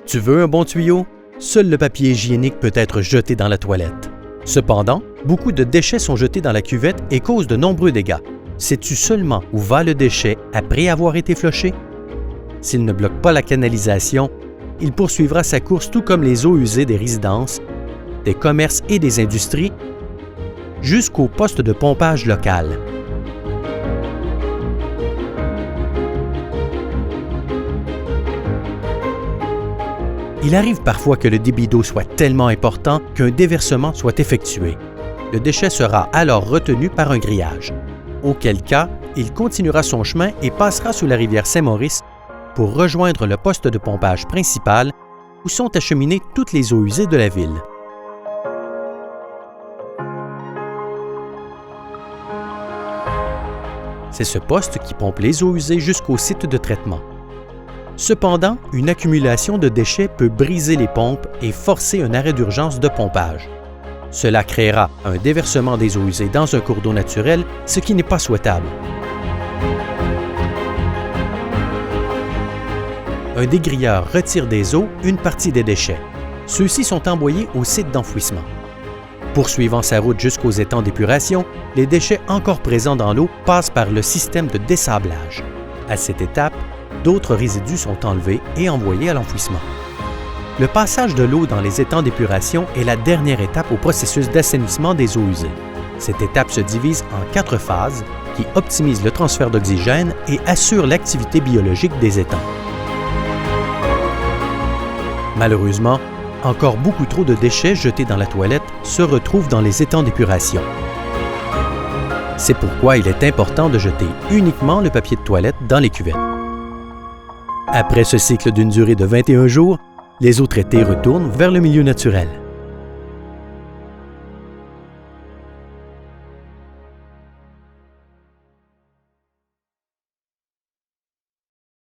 Tu veux un bon tuyau? Seul le papier hygiénique peut être jeté dans la toilette. Cependant, beaucoup de déchets sont jetés dans la cuvette et causent de nombreux dégâts. Sais-tu seulement où va le déchet après avoir été flushé? S'il ne bloque pas la canalisation, il poursuivra sa course tout comme les eaux usées des résidences, des commerces et des industries, jusqu'au poste de pompage local. Il arrive parfois que le débit d'eau soit tellement important qu'un déversement soit effectué. Le déchet sera alors retenu par un grillage, auquel cas il continuera son chemin et passera sous la rivière Saint-Maurice pour rejoindre le poste de pompage principal où sont acheminées toutes les eaux usées de la ville. C'est ce poste qui pompe les eaux usées jusqu'au site de traitement. Cependant, une accumulation de déchets peut briser les pompes et forcer un arrêt d'urgence de pompage. Cela créera un déversement des eaux usées dans un cours d'eau naturel, ce qui n'est pas souhaitable. Un dégrilleur retire des eaux une partie des déchets. Ceux-ci sont envoyés au site d'enfouissement. Poursuivant sa route jusqu'aux étangs d'épuration, les déchets encore présents dans l'eau passent par le système de dessablage. À cette étape, d'autres résidus sont enlevés et envoyés à l'enfouissement. Le passage de l'eau dans les étangs d'épuration est la dernière étape au processus d'assainissement des eaux usées. Cette étape se divise en 4 phases qui optimisent le transfert d'oxygène et assurent l'activité biologique des étangs. Malheureusement, encore beaucoup trop de déchets jetés dans la toilette se retrouvent dans les étangs d'épuration. C'est pourquoi il est important de jeter uniquement le papier de toilette dans les cuvettes. Après ce cycle d'une durée de 21 jours, les eaux traitées retournent vers le milieu naturel.